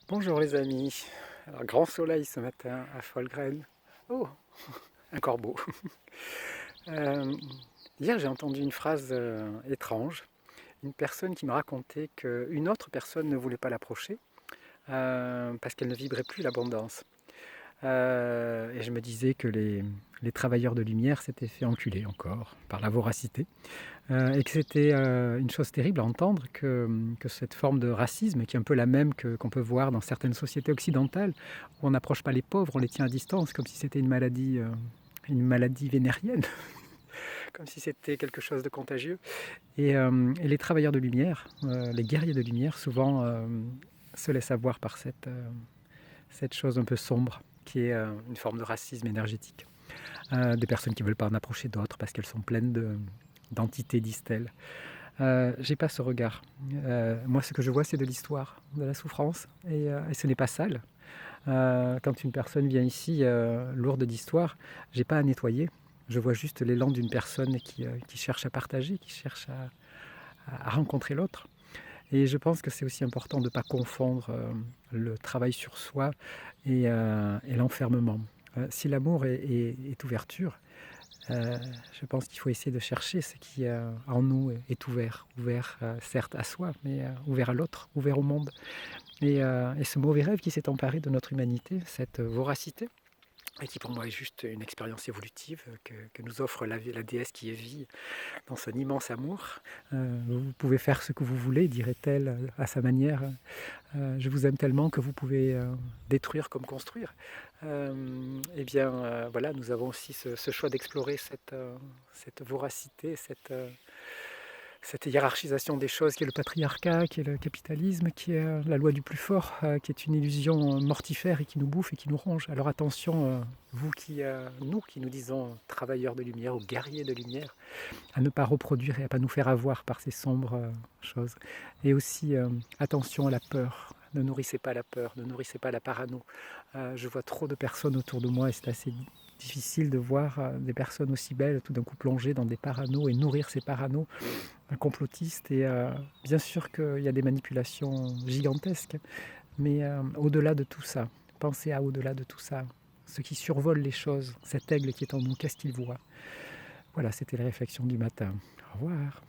Bonjour les amis. Alors, grand soleil ce matin à Folgren. Oh, un corbeau. Euh, Hier j'ai entendu une phrase étrange. Une personne qui me racontait qu'une autre personne ne voulait pas l'approcher parce qu'elle ne vibrait plus l'abondance. Et je me disais que les travailleurs de lumière s'étaient fait enculer encore par la voracité. Et que c'était une chose terrible à entendre que cette forme de racisme, qui est un peu la même qu'on peut voir dans certaines sociétés occidentales, où on n'approche pas les pauvres, on les tient à distance, comme si c'était une maladie vénérienne, comme si c'était quelque chose de contagieux. Et les travailleurs de lumière, les guerriers de lumière, souvent se laissent avoir par cette chose un peu sombre, qui est une forme de racisme énergétique. Des personnes qui ne veulent pas en approcher d'autres parce qu'elles sont pleines d'entités, disent-elles. J'ai pas ce regard. Moi, ce que je vois, c'est de l'histoire, de la souffrance, et ce n'est pas sale. Quand une personne vient ici lourde d'histoire, j'ai pas à nettoyer. Je vois juste l'élan d'une personne qui cherche à partager, qui cherche à rencontrer l'autre. Et je pense que c'est aussi important de ne pas confondre le travail sur soi et l'enfermement. Si l'amour est ouverture, euh, je pense qu'il faut essayer de chercher ce qui en nous est ouvert, ouvert certes à soi, mais ouvert à l'autre, ouvert au monde. Et ce mauvais rêve qui s'est emparé de notre humanité, cette voracité, et qui pour moi est juste une expérience évolutive que nous offre la déesse qui est vie dans son immense amour. Vous pouvez faire ce que vous voulez, dirait-elle à sa manière. Je vous aime tellement que vous pouvez détruire comme construire. Eh bien, voilà, nous avons aussi ce choix d'explorer cette voracité, cette hiérarchisation des choses qui est le patriarcat, qui est le capitalisme, qui est la loi du plus fort, qui est une illusion mortifère et qui nous bouffe et qui nous ronge. Alors attention, nous qui nous disons travailleurs de lumière ou guerriers de lumière, à ne pas reproduire et à ne pas nous faire avoir par ces sombres choses. Et aussi, attention à la peur. Ne nourrissez pas la peur, ne nourrissez pas la parano. Je vois trop de personnes autour de moi et c'est assez difficile de voir des personnes aussi belles tout d'un coup plongées dans des paranos et nourrir ces paranos complotistes. Et bien sûr qu'il y a des manipulations gigantesques, mais au-delà de tout ça, pensez à au-delà de tout ça. Ce qui survole les choses, cet aigle qui est en nous, qu'est-ce qu'il voit? Voilà, c'était la réflexion du matin. Au revoir.